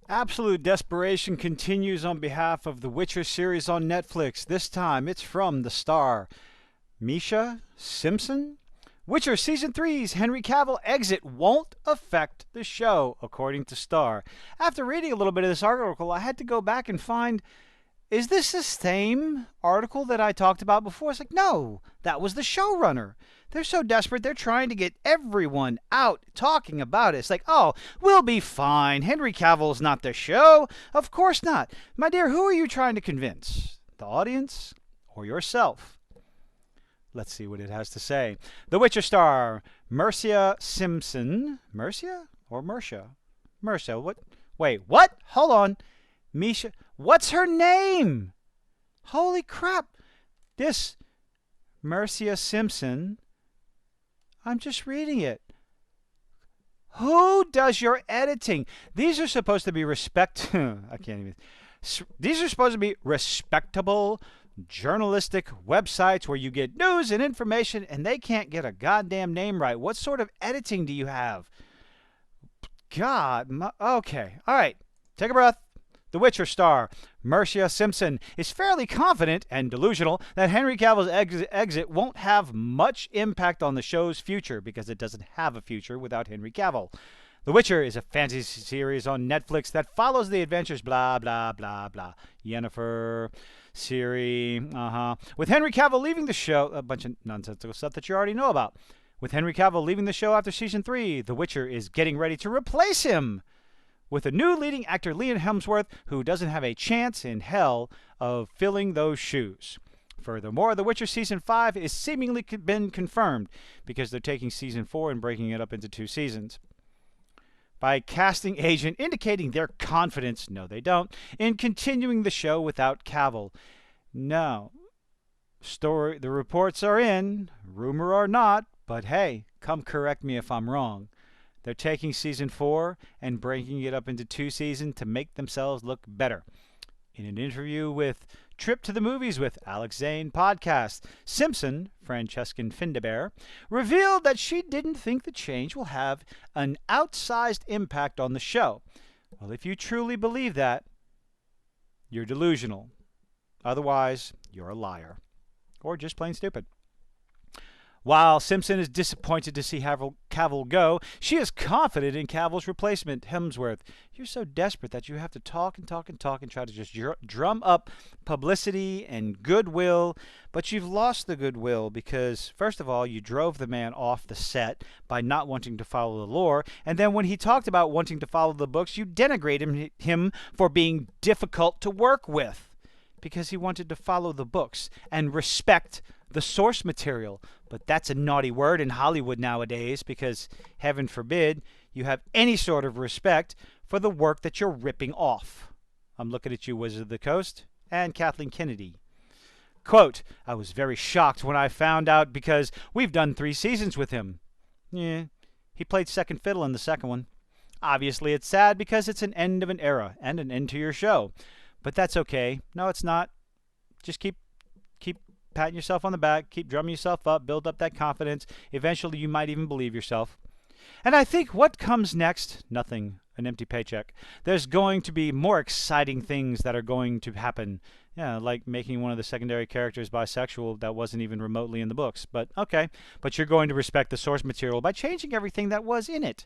Absolute desperation continues on behalf of the Witcher series on Netflix. This time it's from the star, Misha Simpson. Witcher Season three's Henry Cavill exit won't affect the show, according to Star. After reading a little bit of this article, I had to go back and find, is this the same article that I talked about before? It's like, no, that was the showrunner. They're so desperate, they're trying to get everyone out talking about it. It's like, oh, we'll be fine. Henry Cavill's not the show. Of course not. My dear, who are you trying to convince? The audience or yourself? Let's see what it has to say. The Witcher star, Mercia Simpson. Mercia or Mercia? Mercia. What? Wait, what? Hold on. Misha. What's her name? Holy crap. This Mercia Simpson. I'm just reading it. Who does your editing? These are supposed to be I can't even. These are supposed to be respectable journalistic websites where you get news and information, and they can't get a goddamn name right. What sort of editing do you have? God. Okay. All right. Take a breath. The Witcher star, Mercia Simpson, is fairly confident and delusional that Henry Cavill's exit won't have much impact on the show's future because it doesn't have a future without Henry Cavill. The Witcher is a fantasy series on Netflix that follows the adventures, blah, blah, blah, blah. Yennefer, Ciri, With Henry Cavill leaving the show, a bunch of nonsensical stuff that you already know about. With Henry Cavill leaving the show after Season 3, The Witcher is getting ready to replace him with a new leading actor, Liam Hemsworth, who doesn't have a chance in hell of filling those shoes. Furthermore, The Witcher Season 5 is seemingly been confirmed because they're taking Season 4 and breaking it up into 2 seasons. By casting agent indicating their confidence, no they don't, in continuing the show without Cavill. No. The reports are in, rumor or not, but hey, come correct me if I'm wrong. They're taking Season 4 and breaking it up into 2 seasons to make themselves look better. In an interview with Trip to the Movies with Alex Zane podcast, Simpson, Francescan Findebear, revealed that she didn't think the change will have an outsized impact on the show. Well, if you truly believe that, you're delusional. Otherwise, you're a liar. Or just plain stupid. While Simpson is disappointed to see Cavill go, she is confident in Cavill's replacement, Hemsworth. You're so desperate that you have to talk and talk and talk and try to just drum up publicity and goodwill, but you've lost the goodwill because, first of all, you drove the man off the set by not wanting to follow the lore, and then when he talked about wanting to follow the books, you denigrated him for being difficult to work with because he wanted to follow the books and respect the source material. But that's a naughty word in Hollywood nowadays because, heaven forbid, you have any sort of respect for the work that you're ripping off. I'm looking at you, Wizard of the Coast, and Kathleen Kennedy. Quote, I was very shocked when I found out because we've done 3 seasons with him. Yeah, he played second fiddle in the second one. Obviously, it's sad because it's an end of an era and an end to your show. But that's okay. No, it's not. Just keep patting yourself on the back, keep drumming yourself up, build up that confidence. Eventually, you might even believe yourself. And I think what comes next? Nothing. An empty paycheck. There's going to be more exciting things that are going to happen. Yeah, like making one of the secondary characters bisexual that wasn't even remotely in the books. But okay. But you're going to respect the source material by changing everything that was in it.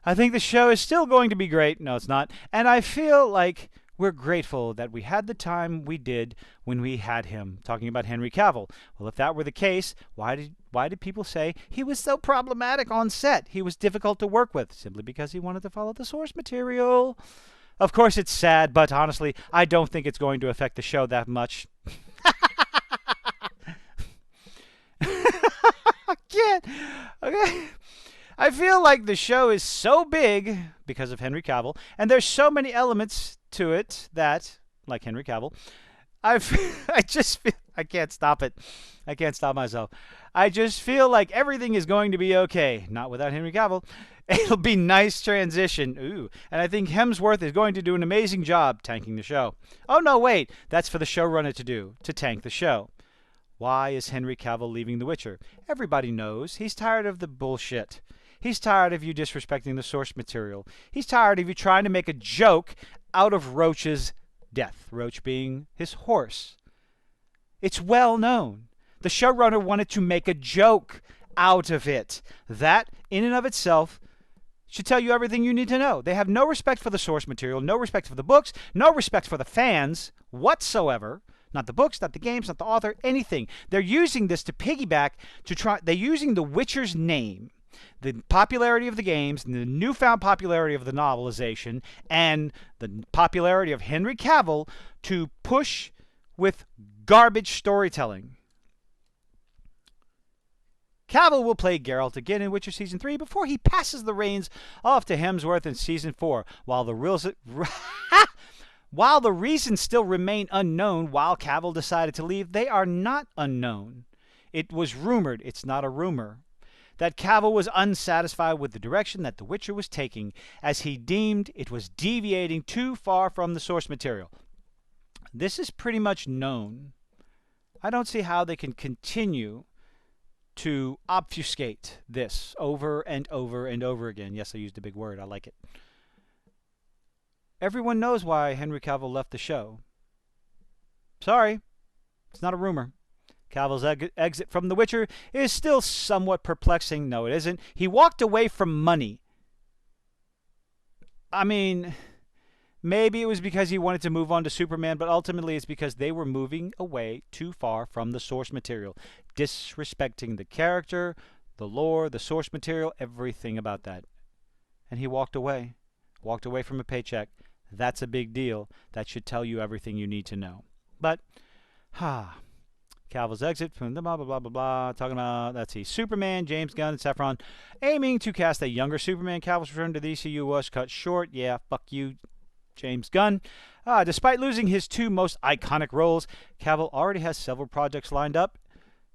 I think the show is still going to be great. No, it's not. And I feel like we're grateful that we had the time we did when we had him, talking about Henry Cavill. Well, if that were the case, why did people say he was so problematic on set? He was difficult to work with, simply because he wanted to follow the source material. Of course, it's sad, but honestly, I don't think it's going to affect the show that much. I can't. Okay. I feel like the show is so big because of Henry Cavill, and there's so many elements to it that, like Henry Cavill, I just feel, I can't stop it. I can't stop myself. I just feel like everything is going to be okay. Not without Henry Cavill. It'll be nice transition. Ooh. And I think Hemsworth is going to do an amazing job tanking the show. Oh, no, wait. That's for the showrunner to do, to tank the show. Why is Henry Cavill leaving The Witcher? Everybody knows. He's tired of the bullshit. He's tired of you disrespecting the source material. He's tired of you trying to make a joke out of Roach's death. Roach being his horse. It's well known. The showrunner wanted to make a joke out of it. That, in and of itself, should tell you everything you need to know. They have no respect for the source material, no respect for the books, no respect for the fans whatsoever. Not the books, not the games, not the author, anything. They're using this to piggyback to try. They're using The Witcher's name, the popularity of the games, and the newfound popularity of the novelization, and the popularity of Henry Cavill to push with garbage storytelling. Cavill will play Geralt again in Witcher Season 3 before he passes the reins off to Hemsworth in Season 4, while the reasons still remain unknown while Cavill decided to leave. They are not unknown. It was rumored, it's not a rumor, that Cavill was unsatisfied with the direction that The Witcher was taking, as he deemed it was deviating too far from the source material. This is pretty much known. I don't see how they can continue to obfuscate this over and over and over again. Yes, I used a big word. I like it. Everyone knows why Henry Cavill left the show. Sorry, it's not a rumor. Cavill's exit from The Witcher is still somewhat perplexing. No, it isn't. He walked away from money. I mean, maybe it was because he wanted to move on to Superman, but ultimately it's because they were moving away too far from the source material, disrespecting the character, the lore, the source material, everything about that. And he walked away from a paycheck. That's a big deal. That should tell you everything you need to know. But, Cavill's exit from the blah, blah, blah, blah, blah. Talking about, let's see, Superman, James Gunn, and Saffron aiming to cast a younger Superman. Cavill's return to the ECU was cut short. Yeah, fuck you, James Gunn. Despite losing his two most iconic roles, Cavill already has several projects lined up,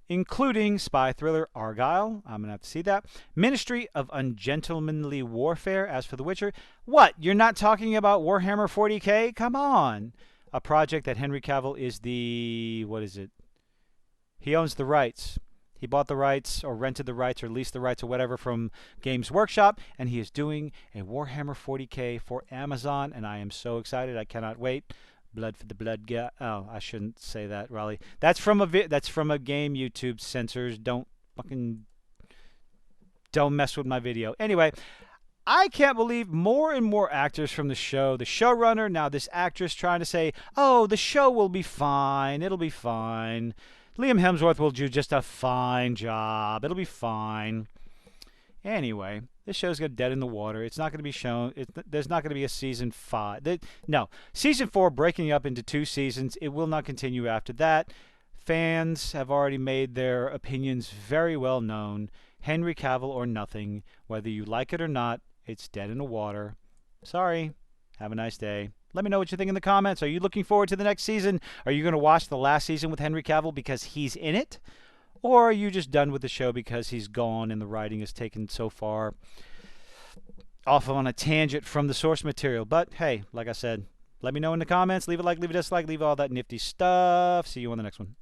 including spy thriller Argylle. I'm going to have to see that. Ministry of Ungentlemanly Warfare. As for The Witcher, what? You're not talking about Warhammer 40K? Come on. A project that Henry Cavill is the, what is it? He owns the rights. He bought the rights or rented the rights or leased the rights or whatever from Games Workshop, and he is doing a Warhammer 40K for Amazon, and I am so excited. I cannot wait. Blood for the blood guy. Oh, I shouldn't say that, Raleigh. That's from a game. YouTube censors. Don't mess with my video. Anyway, I can't believe more and more actors from the show, the showrunner, now this actress trying to say, oh, the show will be fine. It'll be fine. Liam Hemsworth will do just a fine job. It'll be fine. Anyway, this show's got dead in the water. It's not going to be shown. There's not going to be a season 5. No, season 4 breaking up into 2 seasons. It will not continue after that. Fans have already made their opinions very well known. Henry Cavill or nothing. Whether you like it or not, it's dead in the water. Sorry. Have a nice day. Let me know what you think in the comments. Are you looking forward to the next season? Are you going to watch the last season with Henry Cavill because he's in it? Or are you just done with the show because he's gone and the writing is taken so far off on a tangent from the source material? But hey, like I said, let me know in the comments. Leave a like, leave a dislike, leave all that nifty stuff. See you on the next one.